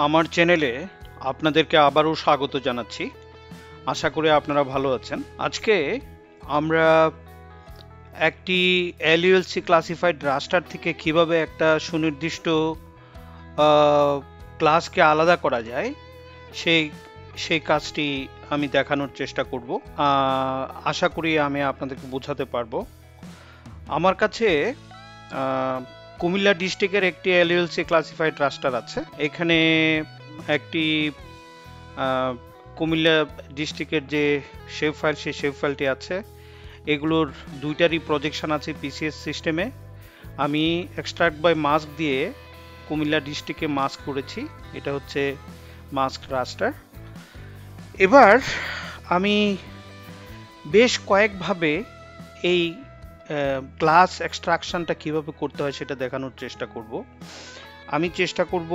আমার চ্যানেলে আপনাদেরকে আবারও স্বাগত জানাচ্ছি। আশা করি আপনারা ভালো আছেন। আজকে আমরা একটি এলইউএলসি ক্লাসিফাইড রাস্টার থেকে কিভাবে একটা সুনির্দিষ্ট ক্লাসকে আলাদা করা যায় সেই সেই কাজটি আমি দেখানোর চেষ্টা করব। আশা করি আমি আপনাদেরকে বোঝাতে পারবো। আমার কাছে আহ, কুমিল্লা ডিস্ট্রিক্টের একটি এলইউএলসি ক্লাসিফাইড রাস্টার আছে। এখানে একটি আহ, কুমিল্লা ডিস্ট্রিক্টের যে শেপ ফাইল, সেই শেপ ফাইলটি আছে। এগুলোর দুইটারই প্রজেকশন আছে পিসিএস সিস্টেমে। আমি এক্সট্রাক্ট বাই মাস্ক দিয়ে কুমিল্লা ডিস্ট্রিক্টে মাস্ক করেছি। এটা হচ্ছে মাস্ক রাস্টার। এবার আমি বেশ কয়েকভাবে এই ক্লাস এক্সট্রাকশনটা কিভাবে করতে হয় সেটা দেখানোর চেষ্টা করব। আমি চেষ্টা করব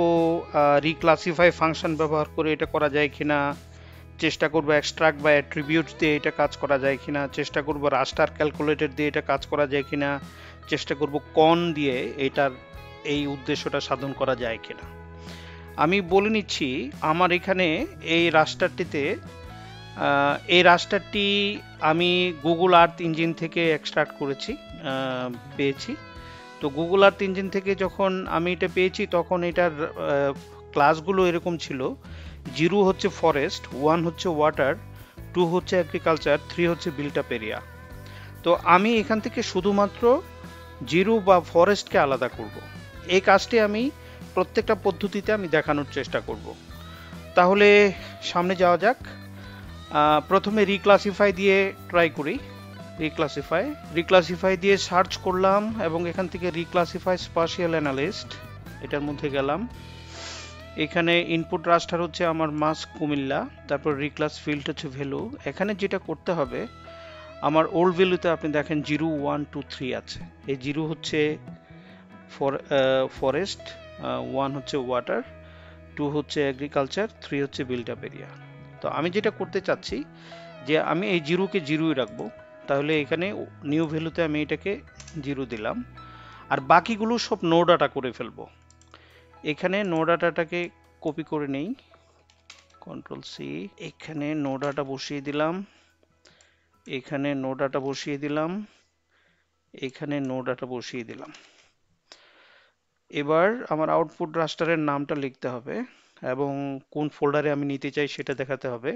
রিক্লাসিফাই ফাংশন ব্যবহার করে এটা করা যায় কিনা, চেষ্টা করব এক্সট্রাক্ট বা অ্যাট্রিবিউটস দিয়ে এটা কাজ করা যায় কিনা, চেষ্টা করব রাস্টার ক্যালকুলেটর দিয়ে এটা কাজ করা যায় কিনা, চেষ্টা করব কন দিয়ে এটার এই উদ্দেশ্যটা সাধন করা যায় কিনা। আমি বলে নিচ্ছি, আমার এখানে এই রাস্টারটিতে এই রাস্টারটি আমি গুগল আর্থ ইঞ্জিন থেকে এক্সট্রাক্ট করেছি, পেয়েছি। তো গুগল আর্থ ইঞ্জিন থেকে যখন আমি এটা পেয়েছি তখন এটার ক্লাসগুলো এরকম ছিল: 0 হচ্ছে ফরেস্ট, 1 হচ্ছে ওয়াটার, 2 হচ্ছে এগ্রিকালচার, 3 হচ্ছে বিল্ট আপ এরিয়া। তো আমি এখান থেকে শুধুমাত্র 0 বা ফরেস্টকে আলাদা করব। এই কাজটি আমি প্রত্যেকটা পদ্ধতিতে আমি দেখানোর চেষ্টা করব। তাহলে সামনে যাওয়া যাক। প্রথমে রিক্লাসিফাই দিয়ে ট্রাই করি। রিক্লাসিফাই দিয়ে সার্চ করলাম এবং এখান থেকে রিক্লাসিফাই স্পাশিয়াল অ্যানালিস্ট, এটার মধ্যে গেলাম। এখানে ইনপুট রাস্টার হচ্ছে আমার মাস্ক কুমিল্লা, তারপর রিক্লাস ফিল্ড হচ্ছে ভ্যালু। এখানে যেটা করতে হবে, আমার ওল্ড ভ্যালুতে আপনি দেখেন 0, 1, 2, 3 আছে। এই 0 হচ্ছে ফরেস্ট, 1 হচ্ছে ওয়াটার, 2 হচ্ছে এগ্রিকালচার, 3 হচ্ছে বিল্ট আপ এরিয়া। তো আমি যেটা করতে চাচ্ছি যে আমি এই 0কে 0ই রাখবো। তাহলে এখানে নিউ ভ্যালুতে আমি এটাকে 0 দিলাম, আর বাকিগুলো সব নো ডাটা করে ফেলবো। এখানে নো ডাটাটাকে কপি করে নেই, কন্ট্রোল সি। এখানে নো ডাটা বসিয়ে দিলাম, এখানে নো ডাটা বসিয়ে দিলাম, এখানে নো ডাটা বসিয়ে দিলাম। এবার আমার আউটপুট রাস্টারের নামটা লিখতে হবে এবং কোন ফোল্ডারে আমি নিতে চাই সেটা দেখাতে হবে।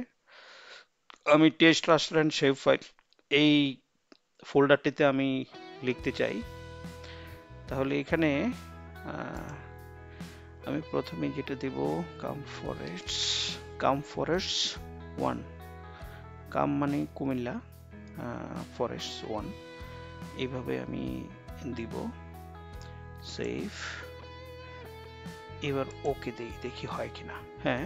আমি test raster and shape file এই ফোল্ডারটিতে আমি লিখতে চাই। তাহলে এখানে আমি প্রথমে যেটা দেব, কাম ফরেস্ট 1, কাম মানে কুমিল্লা, ফরেস্ট 1, এইভাবে আমি দিব। সেভ। এবার ওকে দেই, দেখি হয় কিনা। হ্যাঁ,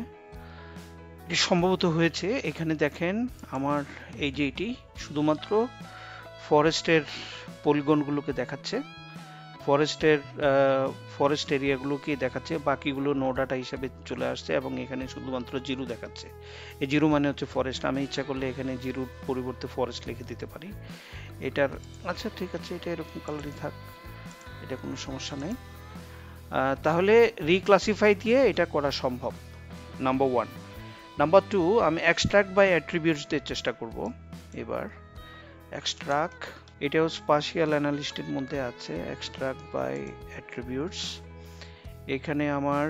এটি সম্ভবত হয়েছে। এখানে দেখেন আমার এই যে এটি শুধুমাত্র ফরেস্টের পলিগনগুলোকে দেখাচ্ছে, ফরেস্ট এরিয়াগুলোকে দেখাচ্ছে, বাকিগুলো নো ডাটা হিসেবে চলে আসছে এবং এখানে শুধুমাত্র 0 দেখাচ্ছে। এই 0 মানে হচ্ছে ফরেস্ট। আমি ইচ্ছা করলে এখানে 0 পরিবর্তে ফরেস্ট লিখে দিতে পারি। এটার আচ্ছা ঠিক আছে, এটা এরকম কালারই থাক, এটা কোনো সমস্যা নেই। তাহলে রিক্লাসিফাই দিয়ে এটা করা সম্ভব, নাম্বার 1। নাম্বার 2, আমি এক্সট্রাক্ট বাই অ্যাট্রিবিউটস দিয়ে চেষ্টা করব। এবার এক্সট্রাক্ট, এটাও স্পাশিয়াল অ্যানালিস্টের মধ্যে আছে, এক্সট্রাক্ট বাই অ্যাট্রিবিউটস। এখানে আমার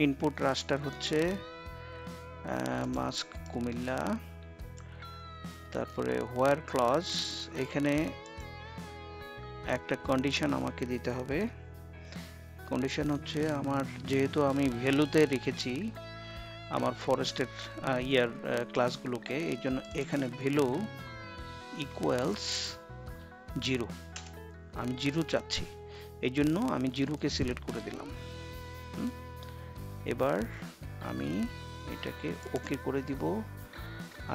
ইনপুট রাস্টার হচ্ছে মাস্ক কুমিল্লা, তারপরে হোয়ার ক্লজ। এখানে একটা কন্ডিশন আমাকে দিতে হবে। কন্ডিশন হচ্ছে আমার, যেহেতু আমি ভ্যালুতে রেখেছি আমার ফরেস্টের ক্লাসগুলোকে, এই জন্য এখানে ভ্যালু ইকুয়ালস 0, আমি 0 চাচ্ছি, এই জন্য আমি 0কে সিলেক্ট করে দিলাম। এবার আমি এটাকে ওকে করে দিব,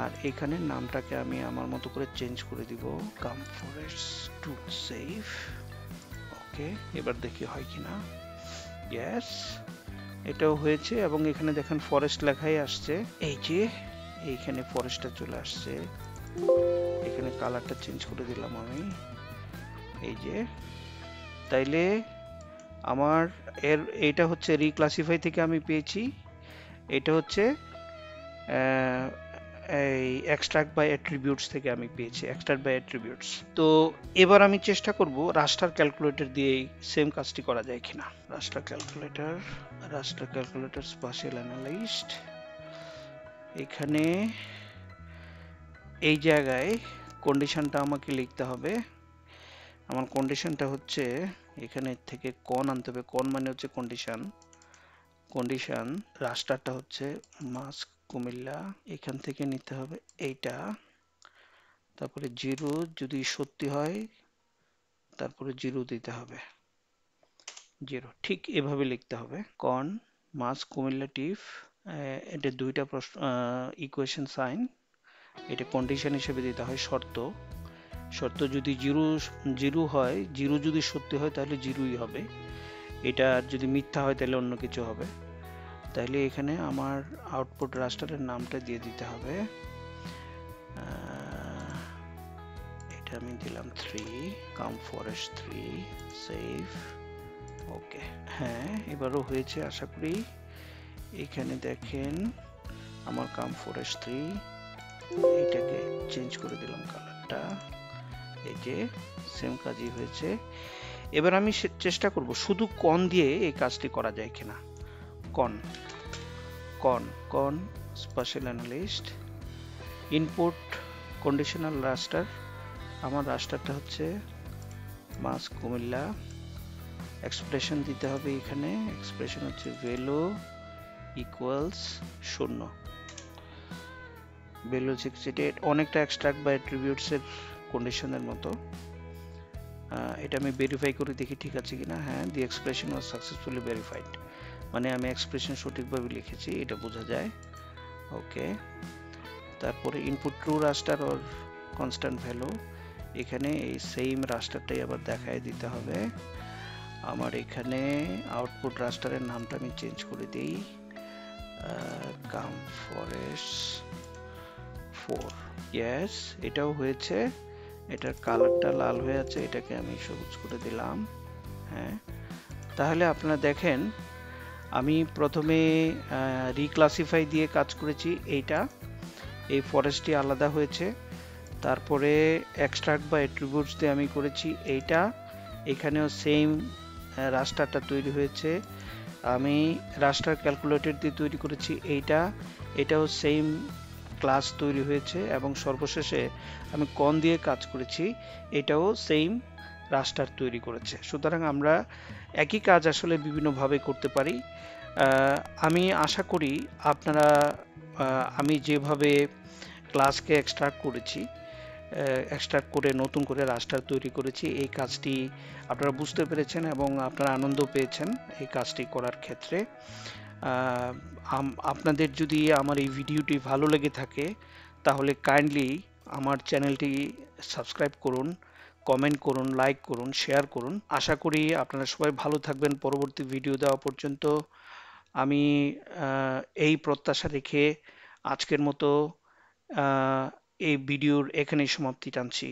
আর এখানে নামটাকে আমি আমার মতো করে চেঞ্জ করে দিব, কাম ফরেস্ট টু। সেভ। ওকে, এবার দেখি হয় কিনা। ইয়েস, এটাও হয়েছে এবং এখানে দেখেন ফরেস্ট লেখাই আসছে। এই যে এইখানে ফরেস্টটা চলে আসছে। এখানে কালারটা চেঞ্জ করে দিলাম আমি, এই যে। তাইলে আমার এটা হচ্ছে রিক্লাসিফাই থেকে আমি পেয়েছি, এটা হচ্ছে এই এক্সট্রাক্ট বাই অ্যাট্রিবিউটস থেকে আমি পেয়েছি, এক্সট্রাক্ট বাই অ্যাট্রিবিউটস। তো এবার আমি চেষ্টা করব রাস্টার ক্যালকুলেটর দিয়েই সেম কাজটি করা যায় কিনা। রাস্টার ক্যালকুলেটর স্পাশাল অ্যানালাইজড, এখানে এই জায়গায় কন্ডিশনটা আমাকে লিখতে হবে। আমার কন্ডিশনটা হচ্ছে এখানে থেকে কন আনতে হবে, কন মানে হচ্ছে কন্ডিশন, কন্ডিশন রাস্টারটা হচ্ছে মাস্ক কুমিল্লা, এখান থেকে নিতে হবে এইটা, তারপরে জিরো যদি সত্যি হয় তারপরে জিরো দিতে হবে, জিরো, ঠিক এভাবে লিখতে হবে। কন মাস্ক কুমিল্লা টিফ, এটা দুইটা প্রশ্ন ইকুয়েশন সাইন, এটা কন্ডিশন হিসেবে দিতে হয়, শর্ত, শর্ত যদি জিরো জিরো হয়, জিরো যদি সত্যি হয় তাহলে জিরোই হবে, এটা যদি মিথ্যা হয় তাহলে অন্য কিছু হবে। তাহলে এখানে আমার আউটপুট রাস্টারের নামটা দিয়ে দিতে হবে, এটা আমি দিলাম 3 কাম ফরেস্ট 3 সেভ, ওকে। হ্যাঁ এবারও হয়েছে আশা করি। এখানে দেখেন আমার কাম ফরেস্ট 3, এটাকে চেঞ্জ করে দিলাম কালারটা, এই যে সেম কাজই হয়েছে। এবার আমি চেষ্টা করব শুধু কন দিয়ে এই কাজটি করা যায় কিনা। কন কন কন স্পাশাল অ্যানালিস্ট, ইনপুট কন্ডিশনাল রাস্টার, আমার রাস্টারটা হচ্ছে মাস্ক কুমিল্লা, এক্সপ্রেশন দিতে হবে এখানে, এক্সপ্রেশন হচ্ছে ভ্যালু ইকুয়ালস 0, ভ্যালু অনেকটা এক্সট্রাক্ট বা অ্যাট্রিবিউটস এর কন্ডিশনের মতো। এটা আমি ভেরিফাই করে দেখি ঠিক আছে কিনা। হ্যাঁ, দি এক্সপ্রেশন ওয়াজ সাকসেসফুলি ভেরিফাইড, মানে আমি এক্সপ্রেশন সঠিকভাবে লিখেছি এটা বোঝা যায়, ওকে। তারপরে input true raster or constant value, এখানে এই সেম রাস্টারটাই আবার দেখায় দিতে হবে। আমার এখানে আউটপুট রাস্টারের নামটা আমি চেঞ্জ করে দিই, কাম ফরেস্ট 4, ইয়েস এটাও হয়েছে, এটার কালারটা লাল হয়ে আছে, এটাকে আমি সবুজ করে দিলাম। হ্যাঁ, তাহলে আপনারা দেখেন আমি প্রথমে রিক্লাসিফাই দিয়ে কাজ করেছি, এইটা এই ফরেস্টটি আলাদা হয়েছে, তারপরে এক্সট্রাক্ট বা অ্যাট্রিবিউটস দিয়ে আমি করেছি এইটা, এখানেও সেম রাস্টারটা তৈরি হয়েছে, আমি রাস্টার ক্যালকুলেটর দিয়ে তৈরি করেছি এইটা, এটাও সেম ক্লাস তৈরি হয়েছে, এবং সর্বশেষে আমি কন দিয়ে কাজ করেছি, এটাও সেম রাস্টার তৈরি করেছে। সুতরাং আমরা একই কাজ আসলে বিভিন্নভাবে করতে পারি। আমি আশা করি আপনারা আমি যেভাবে ক্লাসকে এক্সট্রাক্ট করেছি, এক্সট্রাক্ট করে নতুন করে রাস্টার তৈরি করেছি, এই কাজটি আপনারা বুঝতে পেরেছেন এবং আপনারা আনন্দ পেয়েছেন এই কাজটি করার ক্ষেত্রে। আপনাদের যদি আমার এই ভিডিওটি ভালো লেগে থাকে তাহলে কাইন্ডলি আমার চ্যানেলটি সাবস্ক্রাইব করুন, কমেন্ট করুন, লাইক করুন, শেয়ার করুন। আশা করি আপনারা সবাই ভালো থাকবেন। পরবর্তী ভিডিও দেওয়া পর্যন্ত আমি এই প্রত্যাশা রেখে আজকের মতো এই ভিডিওর এখানেই সমাপ্তি টানছি।